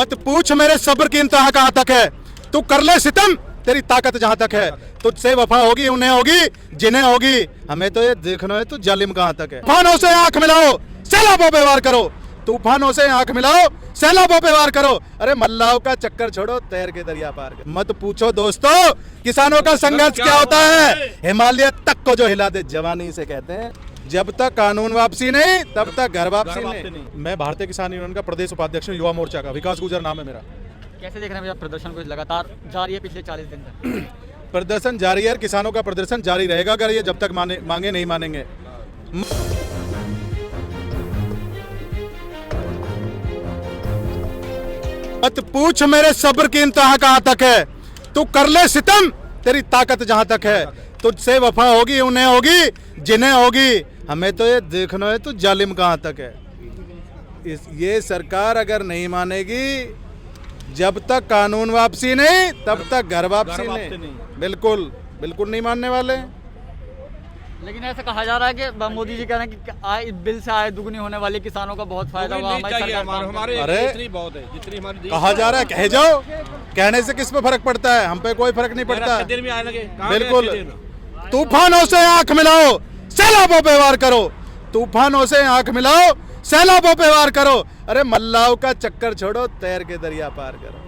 मत पूछ मेरे सब्र की इंतहा कहां तक है। तू कर ले सितम, तेरी ताकत जहां तक है। तुझसे वफा होगी उन्हें होगी जिन्हें होगी, हमें तो ये देखना है तू जालिम कहां तक है। तूफानों से आंख मिलाओ, सैलाबों पे वार करो। तूफानों से आंख मिलाओ, सैलाबों पे वार करो। अरे मल्लाहों का चक्कर छोड़ो, तैर के दरिया पार करो। मत पूछो दोस्तों किसानों का संघर्ष क्या होता है। हिमालय तक को जो हिला दे जवानी से कहते हैं। जब तक कानून वापसी नहीं तब तक घर वापसी नहीं। मैं भारतीय किसान यूनियन का प्रदेश उपाध्यक्ष हूँ, युवा मोर्चा का, विकास गुजर नाम है मेरा। कैसे देख रहे हैं भैया प्रदर्शन को लगातार जारी है पिछले 40 दिन तक? प्रदर्शन जारी है, किसानों का प्रदर्शन जारी रहेगा अगर ये जब तक मांगे नहीं मानेंगे। मत पूछ मेरे सब्र की इंतहा कहां तक है। तू कर ले सितम, तेरी ताकत जहां तक है। तुझसे वफा होगी उन्हें होगी जिन्हें होगी, हमें तो ये देखना है तू जालिम कहां तक है। ये सरकार अगर नहीं मानेगी, जब तक कानून वापसी नहीं तब तक घर वापसी नहीं। बिल्कुल बिल्कुल नहीं मानने वाले। लेकिन ऐसा कहा जा रहा है कि मोदी जी कह रहे हैं कि आय बिल से आय दुगनी होने वाली, किसानों का बहुत फायदा होगा। अरे कहा जा रहा है, कह जाओ। कहने से किस पे फर्क पड़ता है, हम पे कोई फर्क नहीं पड़ता। बिल्कुल। तूफानों से आंख मिलाओ, सैलाबों पे वार करो। तूफानों से आंख मिलाओ, सैलाबों पे वार करो। अरे मल्लाहों का चक्कर छोड़ो, तैर के दरिया पार करो।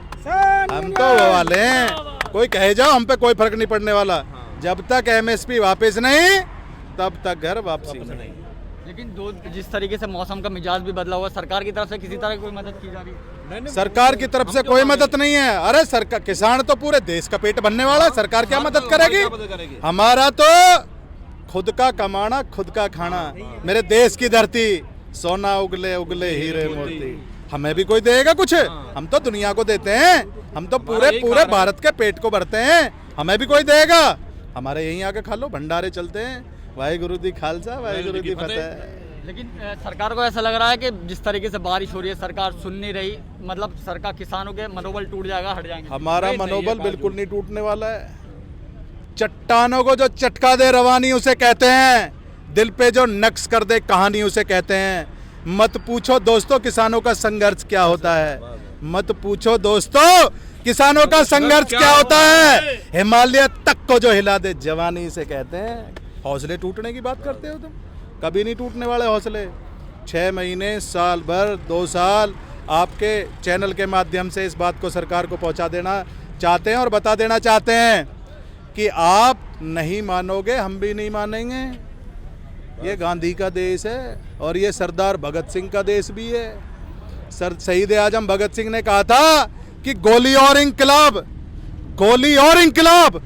हम तो वो वाले हैं, कोई कहे जाओ, हम पे कोई फर्क नहीं पड़ने वाला। जब तक एमएसपी वापस नहीं तब तक घर वापसी नहीं। लेकिन जिस तरीके से मौसम का मिजाज भी बदला हुआ, सरकार की तरफ से किसी तरह की कोई मदद की जा रही है? सरकार की तरफ से कोई मदद नहीं है। अरे सरकार, किसान तो पूरे देश का पेट भरने वाला है, सरकार क्या मदद करेगी। हमारा तो खुद का कमाना खुद का खाना। मेरे देश की धरती, सोना उगले उगले हीरे मोती। हमें भी कोई देगा कुछ? हम तो दुनिया को देते हैं, हम तो पूरे भारत के पेट को भरते हैं। हमें भी कोई देगा? हमारे यहीं आके खा लो, भंडारे चलते हैं। वाहिगुरु दी खालसा, वाहिगुरु दी फतेह। लेकिन सरकार को ऐसा लग रहा है कि जिस तरीके से बारिश हो रही है, सरकार सुन नहीं रही। मतलब सरकार, किसानों के मनोबल टूट जाएगा, हट जाएंगे। हमारा मनोबल बिल्कुल नहीं टूटने वाला है। चट्टानों को जो चटका दे रवानी उसे कहते हैं, दिल पे जो नक्श कर दे कहानी उसे कहते हैं। मत पूछो दोस्तों किसानों का संघर्ष क्या होता है। मत पूछो दोस्तों किसानों का संघर्ष क्या होता है। हिमालय तक को जो हिला दे जवानी से कहते हैं। हौसले टूटने की बात करते हो तुम, कभी नहीं टूटने वाले हौसले। 6 महीने, साल भर, 2 साल आपके चैनल के माध्यम से इस बात को सरकार को पहुंचा देना चाहते हैं और बता देना चाहते हैं कि आप नहीं मानोगे, हम भी नहीं मानेंगे। ये गांधी का देश है और ये सरदार भगत सिंह का देश भी है। शहीद आजम भगत सिंह ने कहा था कि गोली और इंकलाब, गोली और इंकलाब,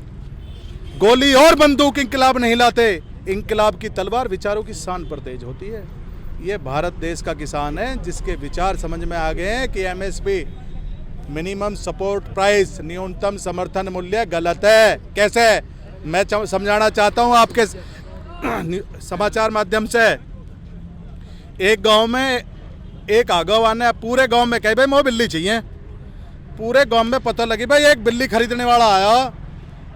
गोली और बंदूक इंकलाब नहीं लाते। इंकलाब की तलवार विचारों की शान पर तेज होती है। ये भारत देश का किसान है जिसके विचार समझ में आ गए हैं कि एमएसपी, मिनिमम सपोर्ट प्राइस, न्यूनतम समर्थन मूल्य गलत है। कैसे? मैं समझाना चाहता हूं आपके समाचार माध्यम से। एक गांव में एक आगवान ने पूरे गांव में कही भाई मोह बिल्ली चाहिए। पूरे गांव में पता लगी भाई एक बिल्ली खरीदने वाला आया।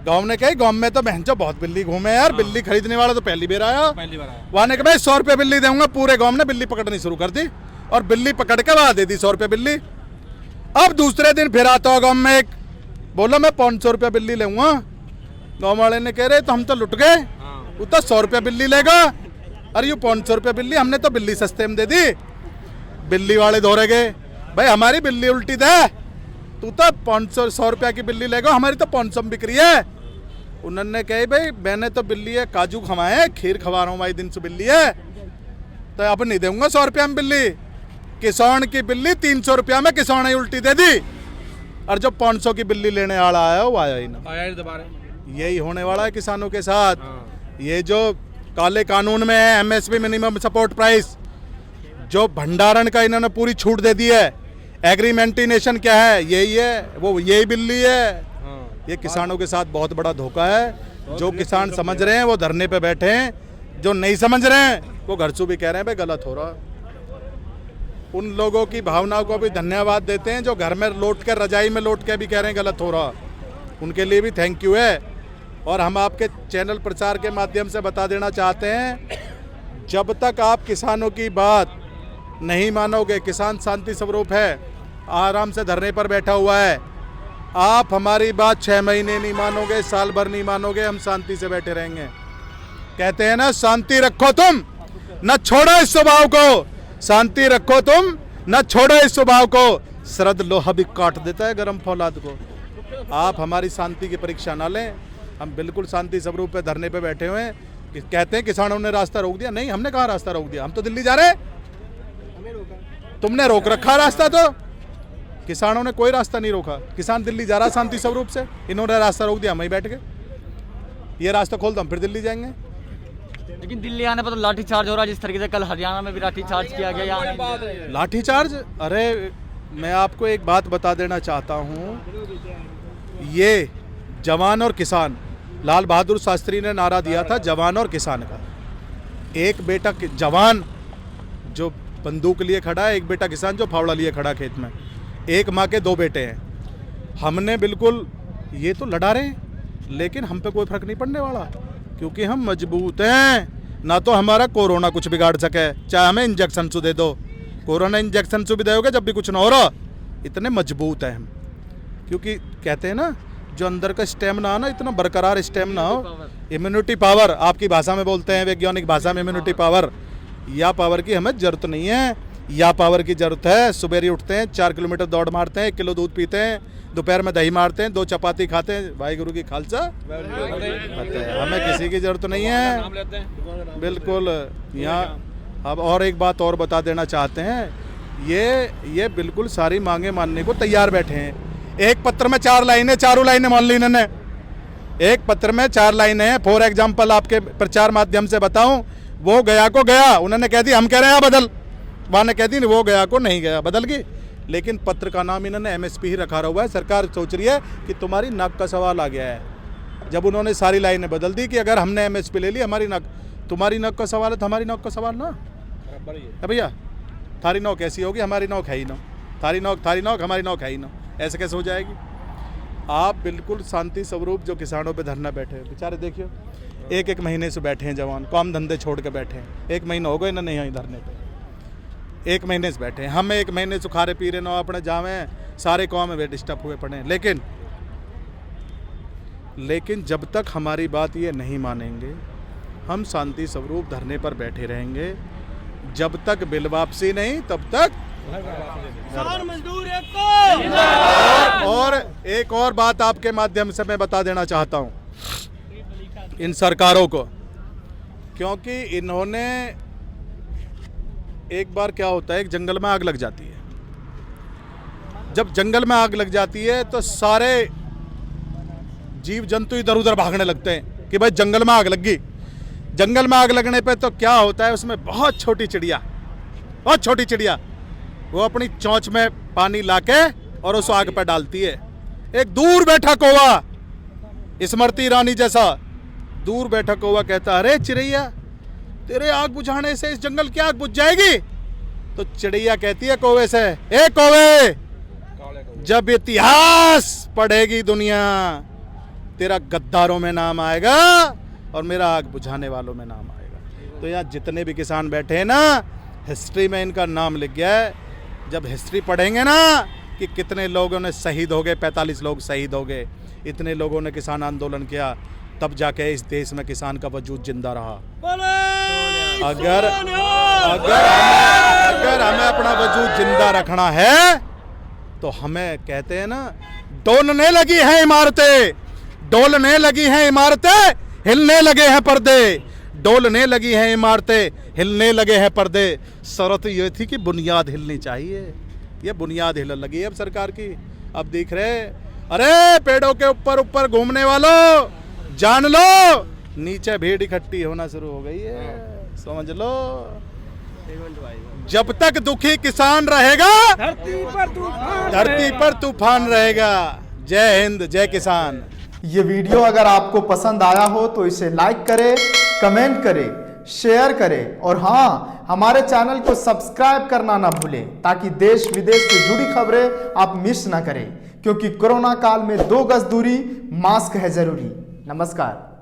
गांव ने कही गांव में तो बहनचो बहुत बिल्ली घूमे यार, बिल्ली खरीदने वाला तो पहली बार आया। वहां ने कहा भाई 100 रुपये बिल्ली दूंगा। पूरे गांव ने बिल्ली पकड़नी शुरू कर दी और बिल्ली पकड़ के वहां दे दी 100 रुपये बिल्ली। अब दूसरे दिन फिर आता गांव में एक, बोला मैं 500 रुपया बिल्ली लूंगा। गाँव वाले ने कह रहे तो हम तो लुट गए, वो तो 100 रुपया बिल्ली लेगा। अरे ये 500 रुपया बिल्ली, हमने तो बिल्ली सस्ते में दे दी। बिल्ली वाले दौड़े गए, भाई हमारी बिल्ली उल्टी दे, तू तो 100 रुपया की बिल्ली लेगा, हमारी तो 500 में बिक रही है। उन्होंने कही भाई मैंने तो बिल्ली है काजू खवाए, खीर खवा रहा हूँ भाई, दिन से बिल्ली है, तो अब नहीं दूंगा 100 रुपया में बिल्ली। किसान की बिल्ली 300 रुपया में किसान ने उल्टी दे दी और जो 500 की बिल्ली लेने वाला आया वो आया ही ना। यही होने वाला है किसानों के साथ। ये जो काले कानून में है एमएसपी, मिनिमम सपोर्ट प्राइस, जो भंडारण का इन्होंने पूरी छूट दे दी है। एग्रीमेंटेशन क्या है? यही है, वो यही बिल्ली है। ये किसानों के साथ बहुत बड़ा धोखा है। जो किसान समझ रहे हैं वो धरने पे बैठे हैं, जो नहीं समझ रहे हैं वो घर से भी कह रहे हैं भाई गलत हो रहा। उन लोगों की भावनाओं को भी धन्यवाद देते हैं जो घर में लौट कर, रजाई में लौट के भी कह रहे हैं गलत हो रहा। उनके लिए भी थैंक यू है। और हम आपके चैनल प्रचार के माध्यम से बता देना चाहते हैं, जब तक आप किसानों की बात नहीं मानोगे, किसान शांति स्वरूप है, आराम से धरने पर बैठा हुआ है। आप हमारी बात 6 महीने नहीं मानोगे, साल भर नहीं मानोगे, हम शांति से बैठे रहेंगे। कहते हैं ना, शांति रखो तुम, न छोड़ो इस स्वभाव को। शांति रखो तुम, न छोड़ो इस स्वभाव को। शरद लोहा भी काट देता है गर्म फौलाद को। आप हमारी शांति की परीक्षा ना लें। हम बिल्कुल शांति स्वरूप पे धरने पे बैठे हुए हैं। कहते हैं किसानों ने रास्ता रोक दिया। नहीं, हमने कहाँ रास्ता रोक दिया? हम तो दिल्ली जा रहे हैं। तुमने रोक रखा रास्ता। तो किसानों ने कोई रास्ता नहीं रोका। किसान दिल्ली जा रहा शांति स्वरूप से, इन्होंने रास्ता रोक दिया, हम वहीं बैठ गए। ये रास्ता खोल दो, हम फिर दिल्ली जाएंगे। लेकिन दिल्ली आने पर तो लाठीचार्ज हो रहा है, जिस तरीके से कल हरियाणा में भी लाठीचार्ज किया गया। यहाँ लाठीचार्ज? अरे मैं आपको एक बात बता देना चाहता हूँ, ये जवान और किसान, लाल बहादुर शास्त्री ने नारा दिया था जवान और किसान का। एक बेटा जवान जो बंदूक लिए खड़ा है, एक बेटा किसान जो फावड़ा लिए खड़ा खेत में। एक माँ के 2 बेटे हैं। हमने बिल्कुल ये तो लड़ा रहे हैं, लेकिन हम पे कोई फर्क नहीं पड़ने वाला, क्योंकि हम मजबूत हैं। ना तो हमारा कोरोना कुछ बिगाड़ सके, चाहे हमें इंजेक्शन से दे दो। कोरोना इंजेक्शन से भी दोगे जब भी कुछ ना हो रहा। इतने मजबूत हैं हम, क्योंकि कहते हैं ना, जो अंदर का स्टेमिना हो ना, इतना बरकरार स्टेमिना हो, इम्यूनिटी पावर आपकी भाषा में बोलते हैं, वैज्ञानिक भाषा में इम्यूनिटी पावर। या पावर की हमें जरूरत नहीं है, या पावर की जरूरत है। सुबह उठते हैं, 4 किलोमीटर दौड़ मारते हैं, 1 किलो दूध पीते हैं, दोपहर में दही मारते हैं, 2 चपाती खाते हैं। वाहिगुरु की खालसा। हमें किसी की जरूरत नहीं है, बिल्कुल। यहाँ अब और एक बात और बता देना चाहते हैं, ये बिल्कुल सारी मांगे मानने को तैयार बैठे हैं। एक पत्र में 4 लाइनें, चारों लाइनें मान ली इन्होंने। एक पत्र में 4 लाइनें हैं। फॉर एग्जाम्पल आपके प्रचार माध्यम से बताऊं, वो गया को गया, उन्होंने कह दी हम कह रहे हैं बदल, वहाँ ने कह दी वो गया को नहीं गया, बदल गई। लेकिन पत्र का नाम इन्होंने MSP ही रखा हुआ है। सरकार सोच रही है कि तुम्हारी नाक का सवाल आ गया है। जब उन्होंने सारी लाइनें बदल दी कि अगर हमने MSP ले ली, हमारी नाक, तुम्हारी नाक का सवाल है तो हमारी नाक का सवाल ना है भैया। थारी नौक कैसी होगी? हमारी नौक है ही ना। थारी नौक हमारी नौक है ही ना। ऐसे कैसे हो जाएगी? आप बिल्कुल शांति स्वरूप जो किसानों पे धरना बैठे हैं, बेचारे देखिए 1 महीने से बैठे हैं जवान, काम धंधे छोड़ के बैठे हैं। 1 महीना हो गए ना नहीं आई धरने पे, 1 महीने से बैठे हैं। हम 1 महीने से खारे पी रहे ना अपने जावे, सारे काम में वे डिस्टर्ब हुए पड़े हैं। लेकिन जब तक हमारी बात ये नहीं मानेंगे, हम शांति स्वरूप धरने पर बैठे रहेंगे। जब तक बिल वापसी नहीं, तब तक किसान मजदूर एक। और एक और बात आपके माध्यम से मैं बता देना चाहता हूं इन सरकारों को, क्योंकि इन्होंने, एक बार क्या होता है, एक जंगल में आग लग जाती है। जब जंगल में आग लग जाती है तो सारे जीव जंतु इधर उधर भागने लगते हैं कि भाई जंगल में आग लग गई। जंगल में आग लगने पे तो क्या होता है, उसमें बहुत छोटी चिड़िया वो अपनी चोंच में पानी लाके और उस आग पर डालती है। एक दूर बैठा कौवा, स्मृति ईरानी जैसा दूर बैठा कौवा कहता, अरे चिड़ैया, तेरे आग बुझाने से इस जंगल की आग बुझ जाएगी। तो चिड़ैया कहती है कौवे से, ए कौवे, जब इतिहास पढ़ेगी दुनिया, तेरा गद्दारों में नाम आएगा और मेरा आग बुझाने वालों में नाम आएगा। तो यहाँ जितने भी किसान बैठे हैं ना, हिस्ट्री में इनका नाम लिख गया है। जब हिस्ट्री पढ़ेंगे ना कि कितने लोगों ने शहीद हो गए, 45 लोग शहीद हो गए, इतने लोगों ने किसान आंदोलन किया, तब जाके इस देश में किसान का वजूद जिंदा रहा। अगर हमें अपना वजूद जिंदा रखना है तो हमें, कहते हैं ना, डोलने लगी हैं इमारतें, डोलने लगी हैं इमारतें, हिलने लगे हैं पर्दे, डोलने लगी हैं इमारतें, हिलने लगे हैं पर्दे। शर्त ये थी कि बुनियाद हिलनी चाहिए। ये बुनियाद हिलने लगी है अब सरकार की। अब दिख रहे, अरे पेड़ों के ऊपर घूमने वालों, जान लो नीचे भीड़ इकट्ठी होना शुरू हो गई है, समझ लो। जब तक दुखी किसान रहेगा, धरती पर तूफान रहेगा। जय हिंद, जय किसान। ये वीडियो अगर आपको पसंद आया हो तो इसे लाइक करें, कमेंट करें, शेयर करें और हाँ, हमारे चैनल को सब्सक्राइब करना ना भूलें, ताकि देश विदेश से जुड़ी खबरें आप मिस ना करें। क्योंकि कोरोना काल में 2 गज दूरी, मास्क है जरूरी। नमस्कार।